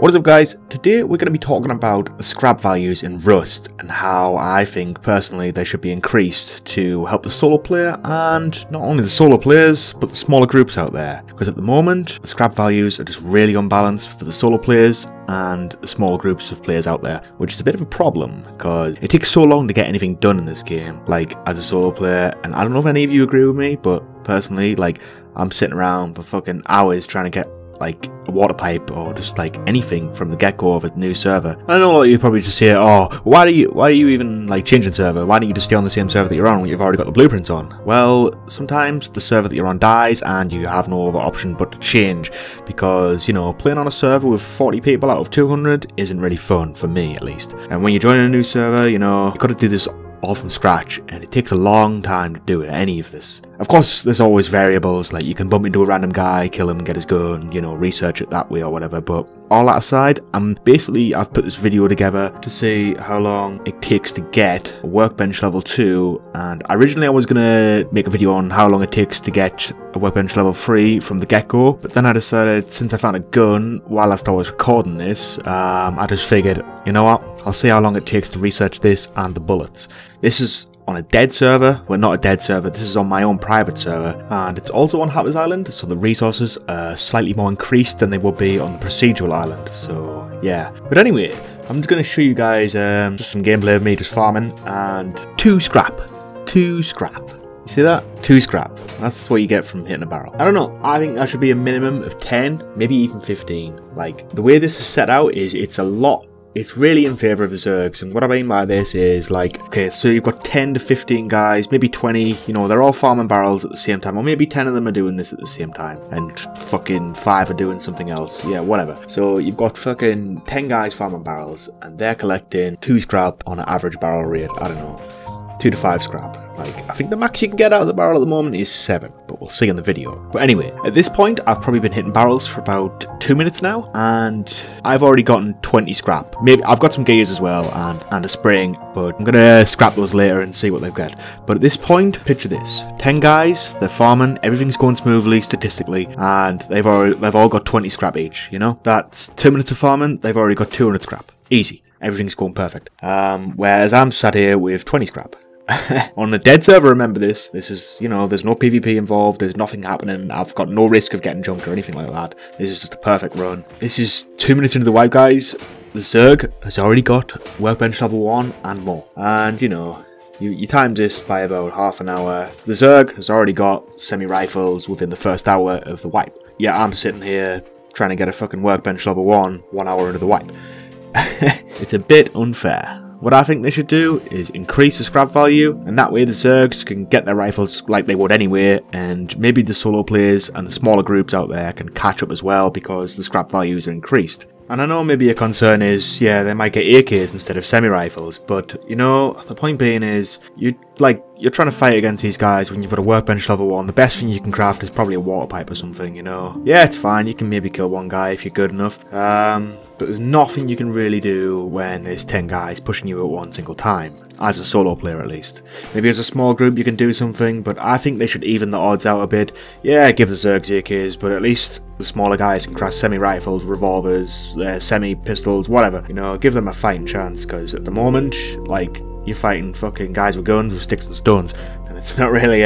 What is up guys, today we're going to be talking about the scrap values in Rust and how I think personally they should be increased to help the solo player and not only the solo players but the smaller groups out there, because at the moment the scrap values are just really unbalanced for the solo players and the small groups of players out there, which is a bit of a problem because it takes so long to get anything done in this game, like as a solo player. And I don't know if any of you agree with me, but personally, like, I'm sitting around for fucking hours trying to get like a water pipe or just like anything from the get-go of a new server. I know you probably just say, oh, why are you even like changing server? Why don't you just stay on the same server that you're on when you've already got the blueprints on? Well, sometimes the server that you're on dies and you have no other option but to change, because, you know, playing on a server with 40 people out of 200 isn't really fun, for me at least. And when you're joining a new server, you know, you've got to do this all from scratch, and it takes a long time to do any of this. Of course, there's always variables, like you can bump into a random guy, kill him, get his gun, you know, research it that way or whatever, but all that aside, I've put this video together to see how long it takes to get a workbench level 2, and originally I was gonna make a video on how long it takes to get a workbench level 3 from the get-go, but then I decided, since I found a gun while I was recording this, I just figured, you know what, I'll see how long it takes to research this and the bullets. This is on a dead server. Well, not a dead server, this is on my own private server, and it's also on Hatters Island, so the resources are slightly more increased than they would be on the procedural island, so yeah. But anyway, I'm just going to show you guys just some gameplay of me just farming, and 2 scrap. You see that? 2 scrap. That's what you get from hitting a barrel. I don't know, I think that should be a minimum of 10, maybe even 15. Like, the way this is set out is it's really in favour of the Zergs, and what I mean by this is, like, okay, so you've got 10 to 15 guys, maybe 20, you know, they're all farming barrels at the same time, or maybe 10 of them are doing this at the same time, and fucking 5 are doing something else, yeah, whatever. So you've got fucking 10 guys farming barrels, and they're collecting 2 scrap on an average barrel rate, I don't know, 2 to 5 scrap. Like, I think the max you can get out of the barrel at the moment is 7, but we'll see in the video. But anyway, at this point, I've probably been hitting barrels for about 2 minutes now, and I've already gotten 20 scrap. Maybe I've got some gears as well, and a spring, but I'm gonna scrap those later and see what they've got. But at this point, picture this: 10 guys, they're farming, everything's going smoothly statistically, and they've all got 20 scrap each. You know, that's 2 minutes of farming. They've already got 200 scrap, easy. Everything's going perfect. Whereas I'm sat here with 20 scrap. On a dead server, remember this is, you know, there's no PvP involved, there's nothing happening, I've got no risk of getting junked or anything like that. This is just a perfect run. This is 2 minutes into the wipe, guys. The Zerg has already got workbench level 1 and more, and you know, you times this by about half an hour. The Zerg has already got semi-rifles within the first hour of the wipe. Yeah, I'm sitting here trying to get a fucking workbench level 1 hour into the wipe. It's a bit unfair. What I think they should do is increase the scrap value, and that way the Zergs can get their rifles like they would anyway, and maybe the solo players and the smaller groups out there can catch up as well because the scrap values are increased. And I know maybe a concern is, yeah, they might get AKs instead of semi-rifles, but, you know, the point being is, you're trying to fight against these guys when you've got a workbench level 1, the best thing you can craft is probably a water pipe or something, you know. Yeah, it's fine, you can maybe kill 1 guy if you're good enough, but there's nothing you can really do when there's 10 guys pushing you at one single time, as a solo player at least. Maybe as a small group you can do something, but I think they should even the odds out a bit. Yeah, give the Zergs AKs, but at least the smaller guys can craft semi-rifles, revolvers, semi-pistols, whatever. You know, give them a fighting chance, because at the moment, like, you're fighting fucking guys with guns with sticks and stones, and it's not really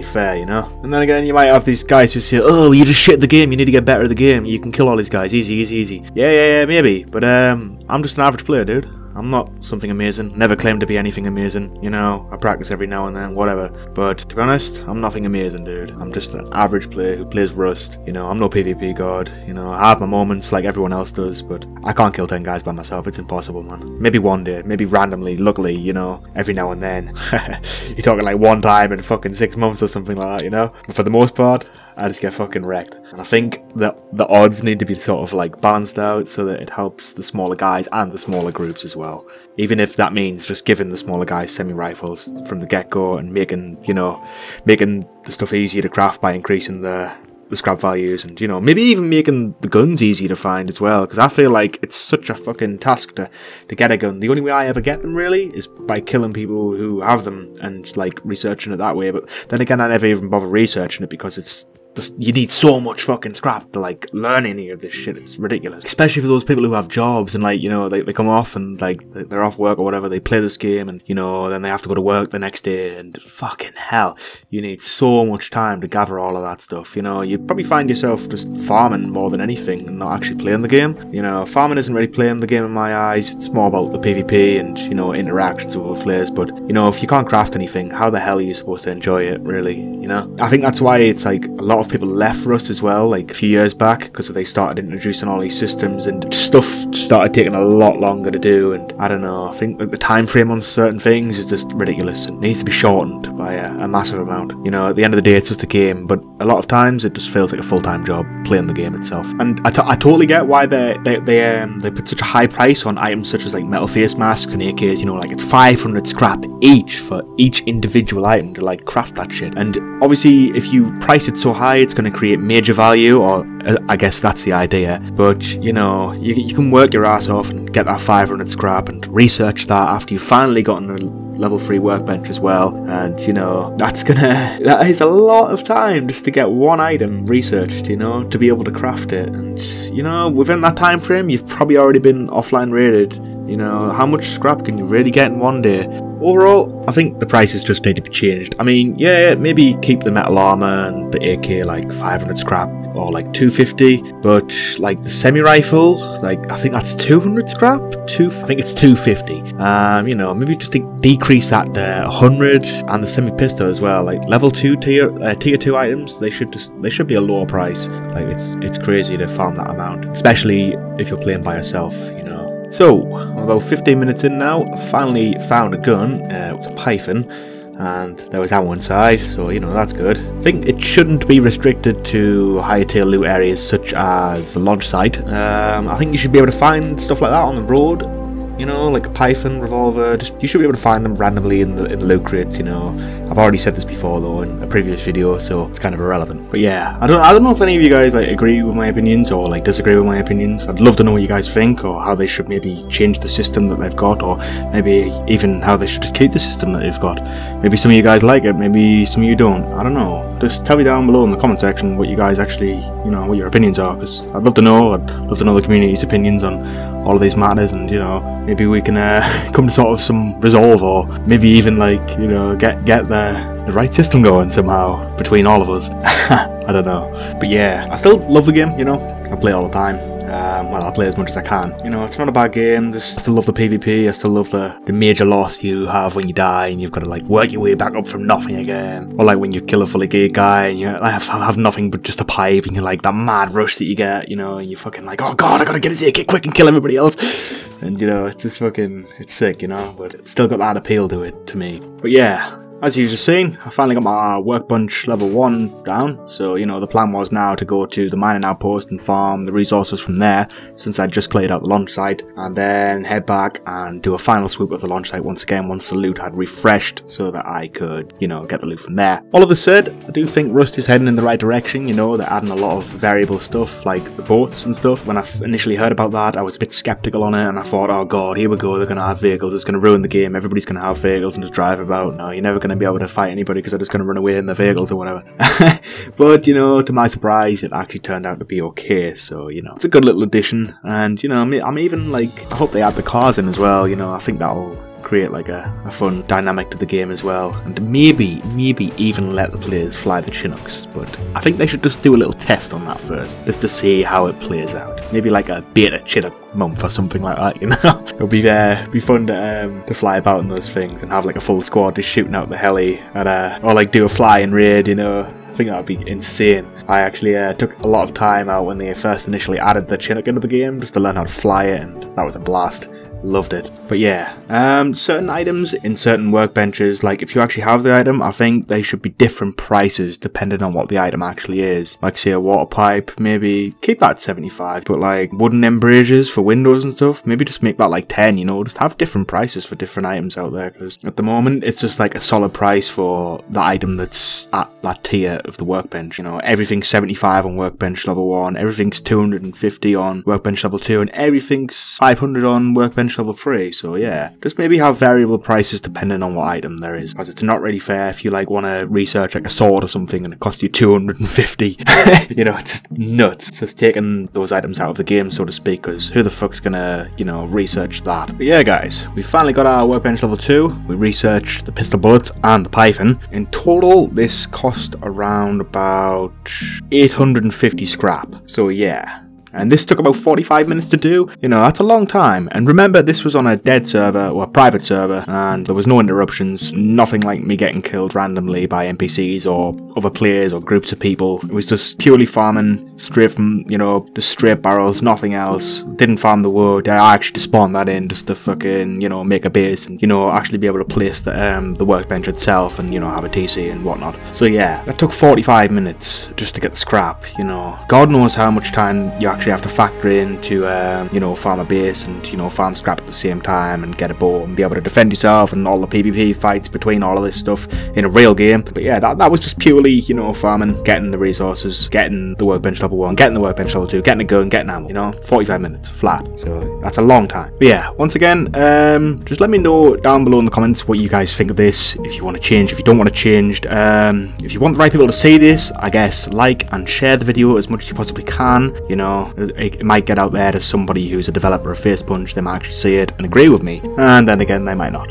fair, you know. And then again, you might have these guys who say, oh, you just shit at the game, you need to get better at the game, you can kill all these guys, easy. Yeah, maybe, but I'm just an average player, dude. I'm not something amazing, never claimed to be anything amazing, you know, I practice every now and then, whatever. But to be honest, I'm nothing amazing, dude. I'm just an average player who plays Rust, you know, I'm no PvP god, you know, I have my moments like everyone else does, but I can't kill 10 guys by myself, it's impossible, man. Maybe one day, maybe randomly, luckily, you know, every now and then. You're talking like one time in fucking 6 months or something like that, you know? But for the most part, I just get fucking wrecked. And I think that the odds need to be sort of like balanced out so that it helps the smaller guys and the smaller groups as well. Even if that means just giving the smaller guys semi-rifles from the get-go and making the stuff easier to craft by increasing the scrap values, and, you know, maybe even making the guns easy to find as well, because I feel like it's such a fucking task to get a gun. The only way I ever get them really is by killing people who have them and like researching it that way, but then again I never even bother researching it because it's you need so much fucking scrap to like learn any of this shit. It's ridiculous, especially for those people who have jobs and like, you know, they come off and like they're off work or whatever, they play this game and, you know, then they have to go to work the next day, and fucking hell, you need so much time to gather all of that stuff. You know, you probably find yourself just farming more than anything and not actually playing the game. You know, farming isn't really playing the game in my eyes. It's more about the PvP and, you know, interactions with other players. But, you know, if you can't craft anything, how the hell are you supposed to enjoy it, really? You know, I think that's why it's like a lot of people left Rust as well, like a few years back, because they started introducing all these systems and stuff started taking a lot longer to do. And I don't know, I think that the time frame on certain things is just ridiculous and needs to be shortened by a massive amount. You know, at the end of the day, it's just a game, but a lot of times it just feels like a full-time job playing the game itself. And I totally get why they put such a high price on items such as like metal face masks and AKs. You know, like it's 500 scrap each for each individual item to like craft that shit. And obviously, if you price it so high, it's going to create major value, or I guess that's the idea. But you know, you can work your ass off and get that 500 scrap and research that after you've finally gotten a level 3 workbench as well, and you know, that is a lot of time just to get one item researched, you know, to be able to craft it. And you know, within that time frame, you've probably already been offline raided. You know, how much scrap can you really get in one day? Overall, I think the prices just need to be changed. I mean, yeah, maybe keep the metal armor and the AK like 500 scrap or like 250, but like the semi-rifle, like I think that's 200 scrap. I think it's 250. You know, maybe just decrease that to 100, and the semi-pistol as well. Like level 2 tier 2 items, they should be a lower price. Like it's crazy to farm that amount, especially if you're playing by yourself. You know. So, about 15 minutes in now, I finally found a gun. It was a Python, and there was ammo inside, so, you know, that's good. I think it shouldn't be restricted to higher tier loot areas such as the launch site. I think you should be able to find stuff like that on the road. You know, like a Python, revolver, you should be able to find them randomly in the loot crates, you know. I've already said this before though in a previous video, so it's kind of irrelevant. But yeah, I don't know if any of you guys like agree with my opinions or like disagree with my opinions. I'd love to know what you guys think, or how they should maybe change the system that they've got, or maybe even how they should just keep the system that they've got. Maybe some of you guys like it, maybe some of you don't. I don't know. Just tell me down below in the comment section what you guys actually, you know, what your opinions are, because I'd love to know. I'd love to know the community's opinions on all of these matters, and you know, maybe we can come to sort of some resolve, or maybe even like, you know, get the right system going somehow between all of us. I don't know, but yeah, I still love the game. You know, I play all the time. Well, I play as much as I can. You know, it's not a bad game. I still love the PvP. I still love the major loss you have when you die and you've got to like work your way back up from nothing again. Or like when you kill a fully geared guy and you have nothing but just a pipe, and you're like that mad rush that you get, you know, and you're fucking like, oh god, I gotta get his AK quick and kill everybody else. And you know, it's just fucking, it's sick, you know, but it's still got that appeal to it, to me. But yeah, as you've just seen, I finally got my workbench level 1 down, so you know, the plan was now to go to the mining outpost and farm the resources from there, since I'd just cleared out the launch site, and then head back and do a final swoop of the launch site once again once the loot had refreshed, so that I could, you know, get the loot from there. All of this said, I do think Rust is heading in the right direction. You know, they're adding a lot of variable stuff like the boats and stuff. When I initially heard about that, I was a bit skeptical on it, and I thought, oh god, here we go, they're going to have vehicles, it's going to ruin the game, everybody's going to have vehicles and just drive about. No, you're never going to be able to fight anybody because they're just going to run away in their vehicles or whatever. But you know, to my surprise, it actually turned out to be okay, so you know, it's a good little addition. And you know, I'm even like, I hope they add the cars in as well. You know, I think that'll create like a fun dynamic to the game as well, and maybe even let the players fly the Chinooks. But I think they should just do a little test on that first, just to see how it plays out. Maybe like a beta Chinook month or something like that, you know. It'll be fun to fly about in those things and have like a full squad just shooting out the heli at or like do a flying raid, you know. I think that would be insane. I actually took a lot of time out when they first initially added the Chinook into the game just to learn how to fly it, and that was a blast. Loved it. But yeah, certain items in certain workbenches, like if you actually have the item, I think they should be different prices depending on what the item actually is. Like say a water pipe, maybe keep that at 75, but like wooden embrasures for windows and stuff, maybe just make that like 10, you know, just have different prices for different items out there, because at the moment it's just like a solid price for the item that's at that tier of the workbench. You know, everything's 75 on workbench level 1, everything's 250 on workbench level 2, and everything's 500 on workbench level 3. So yeah, just maybe have variable prices depending on what item there is, because it's not really fair if you like want to research like a sword or something and it costs you 250. You know, it's just nuts. It's just taking those items out of the game, so to speak, because who the fuck's gonna, you know, research that? But yeah guys, we finally got our workbench level 2. We researched the pistol bullets and the python. In total, this cost around about 850 scrap. So yeah. And this took about 45 minutes to do. You know, that's a long time. And remember, this was on a dead server, or a private server, and there was no interruptions, nothing like me getting killed randomly by NPCs or other players or groups of people. It was just purely farming, straight from, you know, just straight barrels, nothing else. Didn't farm the wood. I actually spawned that in just to fucking, you know, make a base and, you know, actually be able to place the workbench itself and, you know, have a TC and whatnot. So yeah, that took 45 minutes just to get the scrap, you know. God knows how much time you actually have to factor in to you know, farm a base and, you know, farm scrap at the same time and get a bow and be able to defend yourself and all the PvP fights between all of this stuff in a real game. But yeah, that was just purely, you know, farming, getting the resources, getting the workbench level 1, getting the workbench level 2, getting a gun, getting ammo, you know, 45 minutes flat. So that's a long time. But yeah, once again, just let me know down below in the comments what you guys think of this, if you want to change, if you don't want to change. If you want the right people to see this, I guess like and share the video as much as you possibly can. You know, it might get out there to somebody who's a developer of Face Punch. They might actually see it and agree with me, and then again they might not.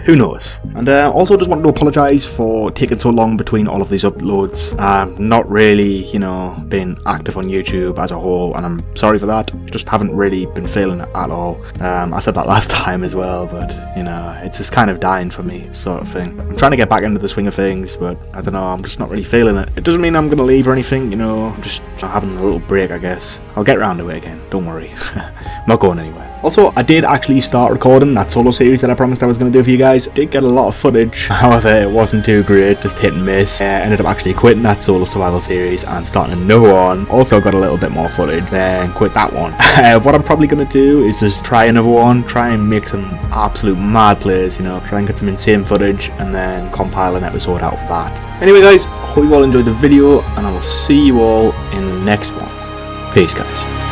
Who knows? And also just wanted to apologise for taking so long between all of these uploads. Not really, you know, been active on YouTube as a whole, and I'm sorry for that. Just haven't really been feeling it at all. I said that last time as well, but you know, it's just kind of dying for me, sort of thing. I'm trying to get back into the swing of things, but I don't know, I'm just not really feeling it. It doesn't mean I'm going to leave or anything, you know, I'm just having a little break, I guess. I'll get around to it again, don't worry. I'm not going anywhere. Also, I did actually start recording that solo series that I promised I was going to do for you guys. Did get a lot of footage, however it wasn't too great, just hit and miss. Ended up actually quitting that solo survival series and starting a new one. Also got a little bit more footage, then quit that one. What I'm probably going to do is just try another one, try and make some absolute mad plays, you know, try and get some insane footage and then compile an episode out of that. Anyway guys, hope you all enjoyed the video and I will see you all in the next one. Peace guys.